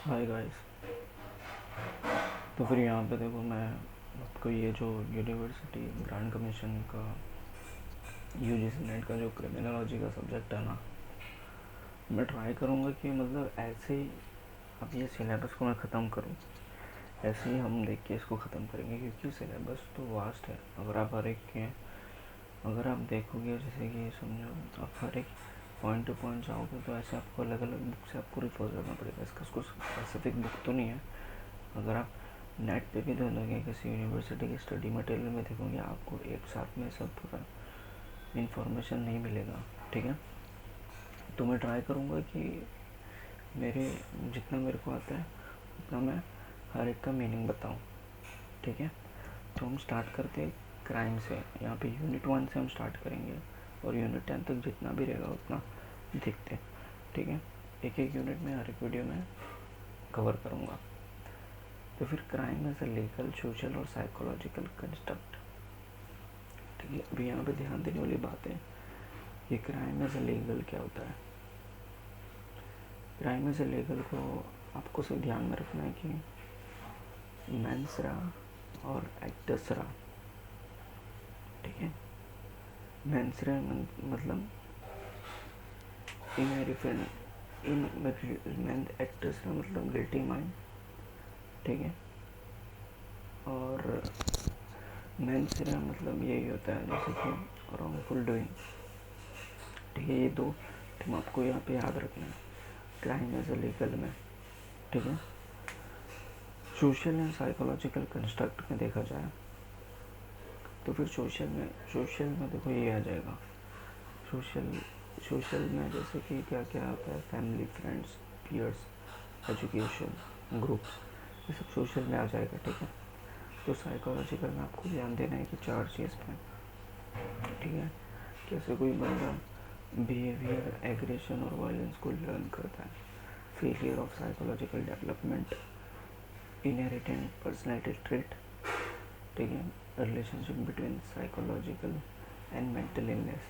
Hi guys. तो फिर यहाँ पे देखो, मैं आपको ये जो यूनिवर्सिटी ग्रांड कमीशन का यूजीसी नेट का जो क्रिमिनोलॉजी का सब्जेक्ट है ना, मैं ट्राई करूँगा कि मतलब ऐसे ही अब ये सिलेबस को मैं ख़त्म करूँ, ऐसे ही हम देख के इसको ख़त्म करेंगे, क्योंकि सिलेबस तो वास्ट है। अगर आप हर एक के अगर आप देखोगे, जैसे कि समझो आप हर एक पॉइंट टू पॉइंट जाओगे तो ऐसे आपको अलग अलग बुक से आपको रिफर करना पड़ेगा। इसका कुछ स्पेसिफिक बुक तो नहीं है। अगर आप नेट पे भी ढूंढोगे, किसी यूनिवर्सिटी के स्टडी मटेरियल में देखोगे, आपको एक साथ में सब पूरा इन्फॉर्मेशन नहीं मिलेगा। ठीक है, तो मैं ट्राई करूँगा कि मेरे जितना मेरे को आता है उतना मैं हर एक का मीनिंग बताऊँ। ठीक है, तो हम स्टार्ट करते हैं क्राइम से। यहाँ पे यूनिट 1 से हम स्टार्ट करेंगे और यूनिट 10 तक जितना भी रहेगा उतना देखते हैं। ठीक है, एक एक यूनिट में हर एक वीडियो में कवर करूँगा। तो फिर crime as a legal, social और साइकोलॉजिकल कंस्ट्रक्ट। ठीक है, अभी यहाँ पे ध्यान देने वाली बात है, ये क्राइम एज अ लीगल क्या होता है। क्राइम एज अ लीगल को आपको सिर्फ ध्यान में रखना है कि मेंस रा और एक्टस रा। ठीक है, मेंस रा मतलब इन मेन एक्टस रा मतलब गिल्टी माइंड। ठीक है, और मेंस रा मतलब यही होता है जैसे कि रॉन्गफुल डूइंग। ठीक है, ये दो टर्म आपको यहाँ पे याद रखना है क्राइम एज अ लीगल में। ठीक है, सोशल एंड साइकोलॉजिकल कंस्ट्रक्ट में देखा जाए तो फिर सोशल में देखो ये आ जाएगा। सोशल सोशल में जैसे कि क्या क्या आता है, family, friends, peers, education, groups, ये सब सोशल में आ जाएगा। ठीक है, तो साइकोलॉजिकल में आपको ध्यान देना है कि 4 चीज़ पे। ठीक है, कैसे कोई बंदा बिहेवियर, एग्रेशन और वायलेंस को लर्न करता है, failure of psychological development, inherent personality trait. ठीक है, relationship between psychological and mental illness,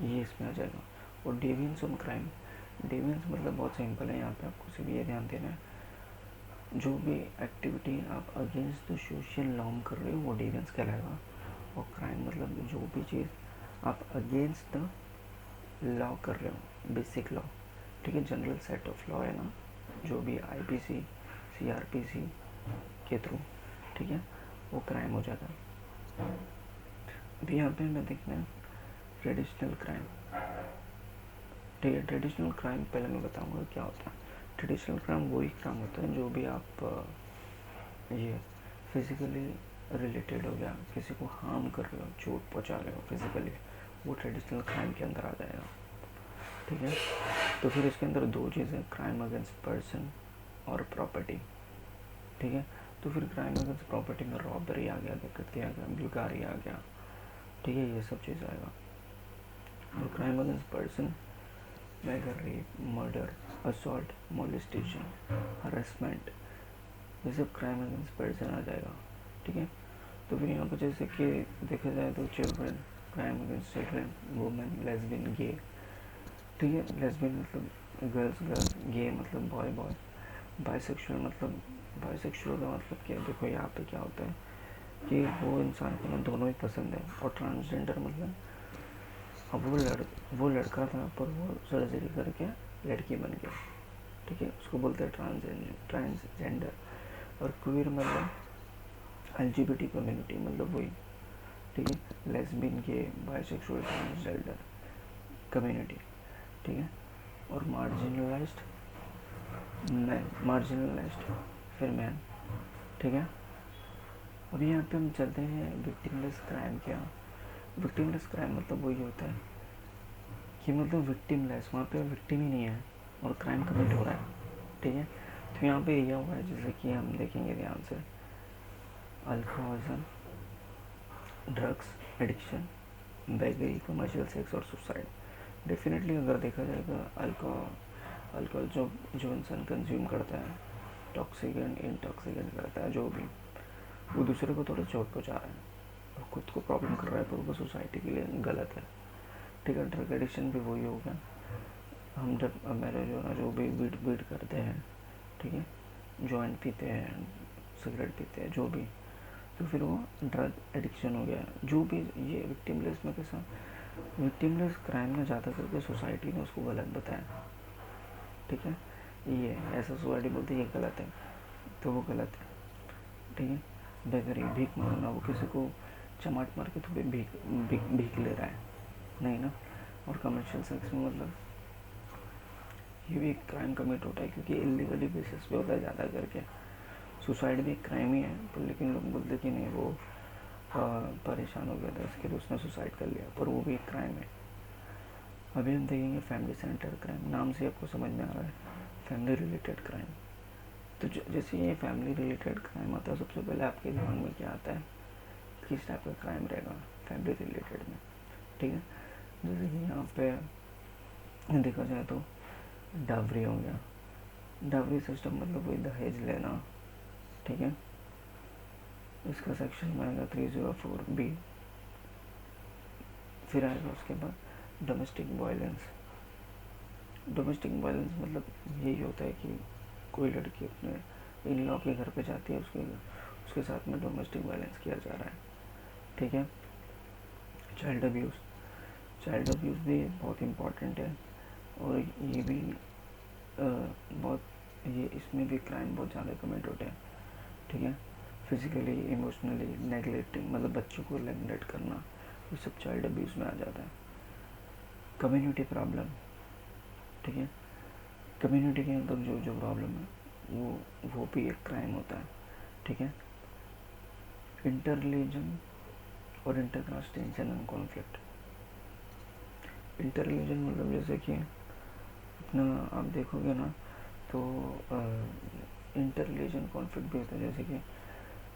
ये इसमें आ जाएगा। और डेवियंस ऑन क्राइम, डेवियंस मतलब बहुत सिंपल है, यहाँ पे आपको सिर्फ ये ध्यान देना है, जो भी एक्टिविटी आप अगेंस्ट द सोशल नॉर्म कर रहे हो वो डेवियंस कहलाएगा। और क्राइम मतलब जो भी चीज़ आप अगेंस्ट द लॉ कर रहे हो, बेसिक लॉ। ठीक है, जनरल सेट ऑफ लॉ है ना, जो भी आईपीसी, सीआरपीसी के थ्रू। ठीक है, वो क्राइम हो जाता है। अभी यहाँ पे हमें देखना है ट्रेडिशनल क्राइम। ठीक है, ट्रेडिशनल क्राइम पहले मैं बताऊँगा क्या होता है। ट्रेडिशनल क्राइम वही क्राइम होता है जो भी आप ये फिज़िकली रिलेटेड हो गया, किसी को हार्म कर रहे हो, चोट पहुँचा रहे हो फिज़िकली, वो ट्रेडिशनल क्राइम के अंदर आ जाएगा। ठीक है, तो फिर इसके अंदर दो चीज़ें, क्राइम अगेंस्ट पर्सन और प्रॉपर्टी। ठीक है, तो फिर क्राइम अगेंस्ट प्रॉपर्टी में रॉबरी आ गया, डकैती आ गया, बेकारी आ गया। ठीक है, ये सब चीज़ आएगा। और क्राइम अगेंस्ट पर्सन में अगर rape, murder, assault, molestation, harassment, ये सब क्राइम अगेंस्ट पर्सन आ जाएगा। ठीक है, तो फिर यहाँ पर जैसे कि देखा जाए तो children, crime against children, women, lesbian, gay. ठीक है, लेस्बियन मतलब गर्ल्स, गे मतलब बॉय, बाइसेक्सुअल मतलब बाइसेक्सुअल का मतलब क्या, देखो यहाँ पे क्या होता है कि वो इंसान को ना दोनों ही पसंद है। और ट्रांसजेंडर मतलब अब वो लड़का था पर वो सर्जरी करके लड़की बन गया। ठीक है, उसको बोलते हैं ट्रांसजेंडर। और क्वीर मतलब एलजीबीटी कम्युनिटी मतलब वही। ठीक है, लेस्बियन, गे, बाइसेक्सुअल, ट्रांसजेंडर कम्युनिटी। ठीक है, और मार्जिनलाइज्ड फिर मैन। ठीक है, अब यहाँ पे हम चलते हैं विक्टिमलेस क्राइम। क्या विक्टिमलेस क्राइम मतलब वही होता है कि मतलब विक्टिमलेस, वहाँ पे विक्टिम ही नहीं है और क्राइम कमिट हो रहा है। ठीक है, तो यहाँ पे यह हुआ है जैसे कि हम देखेंगे ध्यान से, alcoholism, drugs addiction, beggary, commercial sex और सुसाइड। डेफिनेटली अगर देखा जाए तो अल्कोहल जो इंसान कंज्यूम करता है, टॉक्सिकेंट इंटॉक्सिकेंट करता है, जो भी वो दूसरे को थोड़ा चोट पहुँचा रहा है और खुद को प्रॉब्लम कर रहा है, तो वो सोसाइटी के लिए गलत है। ठीक है, ड्रग एडिक्शन भी वही हो गया, हम जब मैरिज हो ना जो भी बीट करते हैं, ठीक है, जॉइंट पीते हैं, सिगरेट पीते हैं, जो भी, तो फिर वो ड्रग एडिक्शन हो गया। जो भी ये विक्टिमलेस में कैसा, विक्टिमलेस क्राइम में ज़्यादा करके सोसाइटी ने उसको गलत बताया, ठीक है। ये ऐसा सोसाइटी बोलती है ये गलत है, तो वो गलत है, ठीक है। बेगरी, भीख मांगना, वो किसी को चमाट मार के थोड़ी भीख ले रहा है, नहीं ना। और कमर्शियल सेक्स में मतलब ये भी एक क्राइम कमिट होता है, क्योंकि इलीगली बेसिस पे होता है ज़्यादा करके। सुसाइड भी एक क्राइम ही है, पर लेकिन लोग बोलते कि नहीं वो परेशान हो गया था इसके लिए उसने सुसाइड कर लिया, पर वो भी एक क्राइम है। अभी हम देखेंगे फैमिली सेंटर क्राइम, नाम से आपको समझ में आ रहा है, फैमिली रिलेटेड क्राइम। तो जैसे ये फैमिली रिलेटेड क्राइम आता है, सबसे पहले आपके दिमाग में क्या आता है, किस टाइप का क्राइम रहेगा फैमिली रिलेटेड में, ठीक है। जैसे कि यहाँ पे देखा जाए तो डावरी हो गया, डावरी सिस्टम मतलब वही दहेज लेना, ठीक है। इसका सेक्शन में आएगा 304B। फिर आएगा उसके बाद डोमेस्टिक वायलेंस। डोमेस्टिक वायलेंस मतलब यही होता है कि कोई लड़की अपने इन लॉ के घर पे जाती है, उसके साथ में डोमेस्टिक वायलेंस किया जा रहा है, ठीक है। चाइल्ड अब्यूज़, चाइल्ड अब्यूज़ भी बहुत इम्पॉर्टेंट है, और ये भी बहुत, ये इसमें भी क्राइम बहुत ज़्यादा कमिट होते हैं, ठीक है। फिजिकली इमोशनली नेगलेक्टिंग, मतलब बच्चों को नेगलेक्ट करना, ये सब चाइल्ड अब्यूज़ में आ जाता है। कम्युनिटी प्रॉब्लम, ठीक है। कम्युनिटी के अंदर जो जो प्रॉब्लम है वो भी एक क्राइम होता है, ठीक है। इंटर रिलीजन और intercaste tension and conflict. Inter religion मतलब जैसे कि अपना आप देखोगे ना तो इंटर रिलीजन कॉन्फ्लिक्ट भी होता है, जैसे कि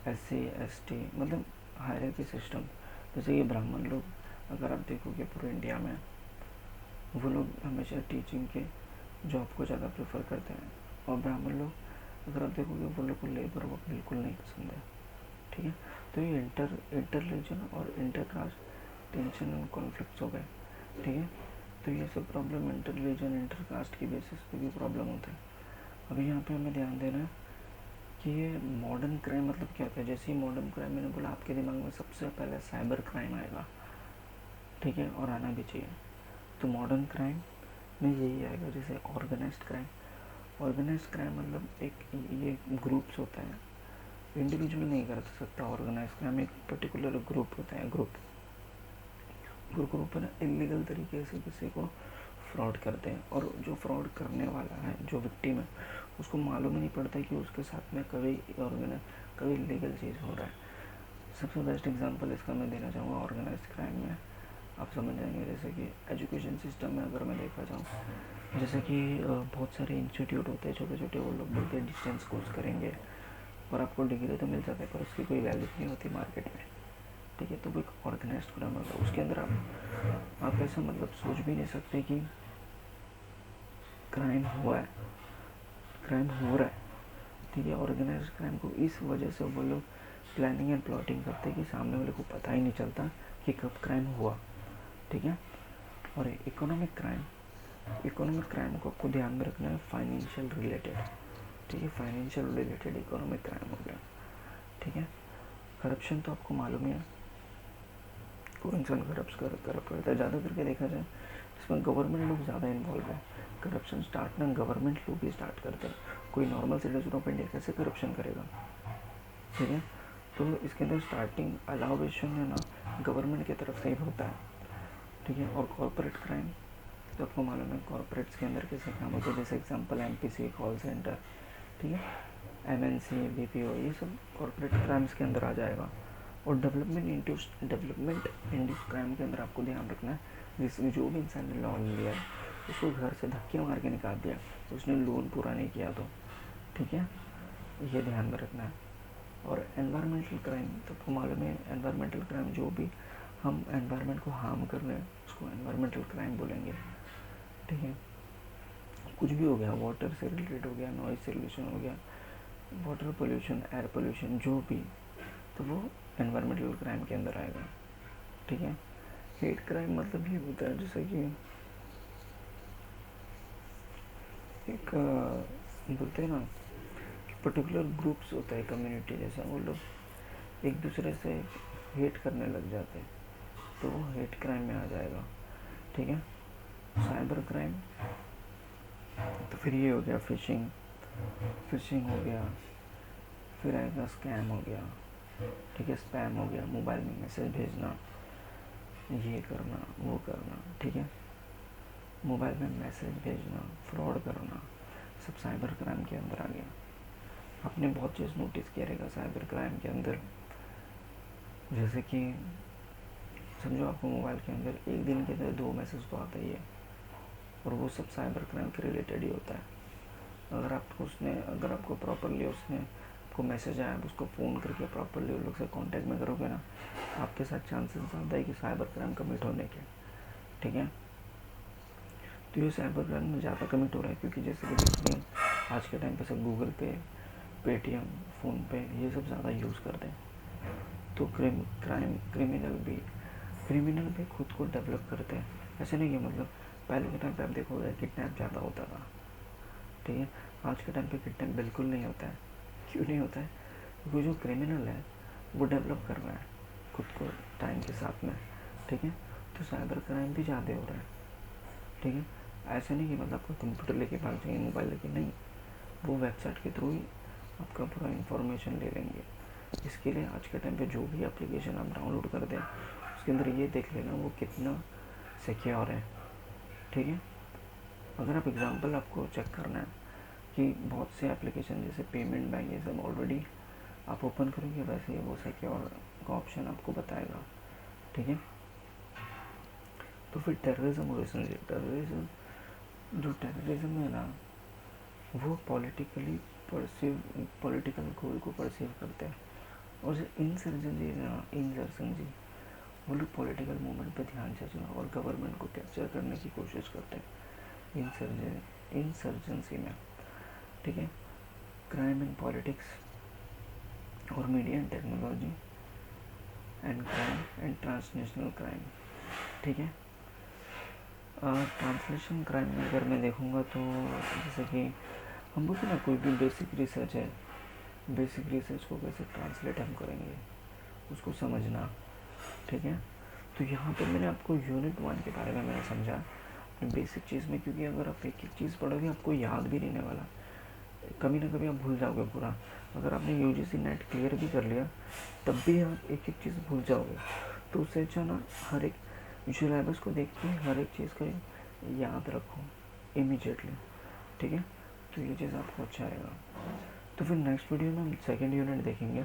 SC ST मतलब हायरार्की सिस्टम। जैसे कि ब्राह्मण लोग, अगर आप देखोगे पूरे इंडिया में, वो लोग हमेशा टीचिंग के जॉब को ज़्यादा प्रेफर करते हैं, और ब्राह्मण लोग अगर आप देखोगे वो लोग को लेबर वर्क बिल्कुल नहीं पसंद है, ठीक है। तो ये इंटर रिलीजन और inter caste tension and conflicts हो गए, ठीक है। तो ये सब problem inter religion inter caste की बेसिस पे भी प्रॉब्लम होता है। अभी यहाँ पे हमें ध्यान देना है कि ये मॉडर्न क्राइम मतलब क्या होता है। जैसे ही मॉडर्न क्राइम मैंने बोला, आपके दिमाग में सबसे पहले साइबर क्राइम आएगा, ठीक है, और आना भी चाहिए। तो मॉडर्न क्राइम में यही आएगा, जैसे ऑर्गेनाइज्ड क्राइम। ऑर्गेनाइज्ड क्राइम मतलब एक ये ग्रुप्स होता है, इंडिविजुअल नहीं कर सकता। ऑर्गेनाइज्ड क्राइम एक पर्टिकुलर ग्रुप होता है, ग्रुप है ना, इलीगल तरीके से किसी को फ्रॉड करते हैं, और जो फ्रॉड करने वाला है, जो विक्टिम है, उसको मालूम ही नहीं पड़ता कि उसके साथ में कभी लीगल चीज़ हो रहा है। सबसे बेस्ट एग्जांपल इसका मैं देना चाहूँगा ऑर्गेनाइज्ड क्राइम में, आप समझ जाएंगे। जैसे कि एजुकेशन सिस्टम में अगर मैं देखा जाऊँ, जैसे कि बहुत सारे इंस्टीट्यूट होते हैं छोटे छोटे, वो लोग बोलते हैं डिस्टेंस कोर्स करेंगे, और आपको डिग्री तो मिल जाता है, पर उसकी कोई वैल्यू नहीं होती मार्केट में, ठीक है। तो वो एक ऑर्गेनाइज्ड क्राइम होगा, उसके अंदर आप ऐसा मतलब सोच भी नहीं सकते कि क्राइम हुआ है, क्राइम हो रहा है, ठीक है। ऑर्गेनाइज्ड क्राइम को इस वजह से वो लोग प्लानिंग एंड प्लॉटिंग करते हैं कि सामने वाले को पता ही नहीं चलता कि कब क्राइम हुआ, ठीक है। और इकोनॉमिक क्राइम को आपको ध्यान में रखना है, फाइनेंशियल रिलेटेड, ठीक है। फाइनेंशियल रिलेटेड इकोनॉमिक क्राइम हो गया, ठीक है। करप्शन तो आपको मालूम ही है, कोई इंसान करप्ट करता है, ज़्यादा करके देखा जाए इसमें गवर्नमेंट लोग ज़्यादा इन्वॉल्व है। करप्शन स्टार्ट ना गवर्नमेंट लोग ही स्टार्ट करते हैं, कोई नॉर्मल सिटीजन ऑफ इंडिया कैसे करप्शन करेगा, ठीक है। तो इसके अंदर स्टार्टिंग अलाउेशन है ना गवर्नमेंट की तरफ से ही होता है, ठीक है। और कॉर्पोरेट क्राइम तो आपको मालूम है कॉर्पोरेट्स के अंदर कैसे काम होते हैं, जैसे एग्जांपल MPC कॉल सेंटर, ठीक है, MNC BPO, ये सब कॉर्पोरेट क्राइम्स के अंदर आ जाएगा। और डेवलपमेंट इंड्यूस क्राइम के अंदर आपको ध्यान रखना है, जिसमें जो भी इंसान ने लोन लिया है उसको घर से धक्के मार के निकाल दिया, उसने लोन पूरा नहीं किया तो, ठीक है, ये ध्यान में रखना है। और एनवायरमेंटल क्राइम तो आपको मालूम है, एनवायरमेंटल क्राइम जो भी हम एनवायरनमेंट को हार्म कर रहे हैं उसको एनवायरमेंटल क्राइम बोलेंगे, ठीक है। कुछ भी हो गया, वाटर से रिलेटेड हो गया, नॉइज से रिलेशन हो गया, वाटर पोल्यूशन, एयर पोल्यूशन, जो भी, तो वो एनवायरमेंटल क्राइम के अंदर आएगा, ठीक है। हेट क्राइम मतलब ये होता है जैसे कि एक बोलते हैं ना पर्टिकुलर ग्रुप्स होता है, कम्युनिटी जैसा, वो लोग एक दूसरे से हेट करने लग जाते हैं, तो वो हेट क्राइम में आ जाएगा। ठीक है, साइबर क्राइम तो फिर ये हो गया फिशिंग हो गया, फिर आएगा स्कैम हो गया। ठीक है, स्पैम हो गया, मोबाइल में मैसेज भेजना, ये करना वो करना। ठीक है, मोबाइल में मैसेज भेजना, फ्रॉड करना, सब साइबर क्राइम के अंदर आ गया। आपने बहुत चीज़ नोटिस किया रहेगा साइबर क्राइम के अंदर, जैसे कि समझो आपको मोबाइल के अंदर एक दिन के अंदर 2 मैसेज तो आता ही है, और वो सब साइबर क्राइम के रिलेटेड ही होता है। अगर आपको प्रॉपरली उसने आपको मैसेज आया, आप उसको फ़ोन करके प्रॉपरली उन लोग से कांटेक्ट में करोगे ना, आपके साथ चांसेस ज़्यादा है कि साइबर क्राइम कमिट होने के। ठीक है, तो ये साइबर क्राइम में ज़्यादा कमिट हो रहा है, क्योंकि जैसे कि देखिए आज के टाइम पे सब गूगल पे, पेटीएम, फ़ोनपे ये सब ज़्यादा यूज़ करते हैं। तो क्रिमिनल भी खुद को डेवलप करते हैं। ऐसे नहीं है, मतलब पहले के टाइम पे आप देखोगे किडनैप ज़्यादा होता था। ठीक है, आज के टाइम पे किडनैप बिल्कुल नहीं होता है। क्यों नहीं होता है? क्योंकि जो क्रिमिनल है वो डेवलप कर रहा है खुद को टाइम के साथ में। ठीक है, तो साइबर क्राइम भी ज़्यादा हो रहा है। ठीक है, ऐसा नहीं कि मतलब आपका कंप्यूटर लेके भाग जाएंगे, मोबाइल लेके, नहीं, वो वेबसाइट के थ्रू ही आपका पूरा इन्फॉर्मेशन ले लेंगे। इसके लिए आज के टाइम पे जो भी एप्लीकेशन आप डाउनलोड करते हैं उसके अंदर ये देख लेना वो कितना सिक्योर है। ठीक है, अगर आप एग्जांपल आपको चेक करना है कि बहुत से एप्लीकेशन जैसे पेमेंट बैंक ये सब ऑलरेडी आप ओपन करोगे, वैसे ही वो सिक्योर का ऑप्शन आपको बताएगा। ठीक है, तो फिर टेररिज्म और टेररिज्म है ना, वो पॉलिटिकल गोल को परसीव करते हैं। और जो इंसर्जेंसी वो लोग पॉलिटिकल मूवमेंट पे ध्यान खींचना और गवर्नमेंट को कैप्चर करने की कोशिश करते हैं इंसर्जेंसी में। ठीक है, क्राइम इन पॉलिटिक्स और media and technology and crime and transnational crime. ठीक है, ट्रांसलेशन क्राइम में अगर मैं देखूँगा तो जैसे कि हम बोलते ना कोई भी बेसिक रिसर्च है, बेसिक रिसर्च को कैसे ट्रांसलेट हम करेंगे उसको समझना। ठीक है, तो यहाँ पर मैंने आपको यूनिट 1 के बारे में मैंने समझा बेसिक चीज़ में, क्योंकि अगर आप एक एक चीज़ पढ़ोगे आपको याद भी रहने वाला, कभी ना कभी आप भूल जाओगे पूरा। अगर आपने यूजीसी नेट क्लियर भी कर लिया तब भी आप एक एक चीज़ भूल जाओगे। तो उससे अच्छा ना हर एक सिलेबस को देख के हर एक चीज़ को याद रखो इमीडिएटली। ठीक है, तो ये चीज़ आपको अच्छा आएगा। तो फिर नेक्स्ट वीडियो में हम सेकेंड यूनिट देखेंगे।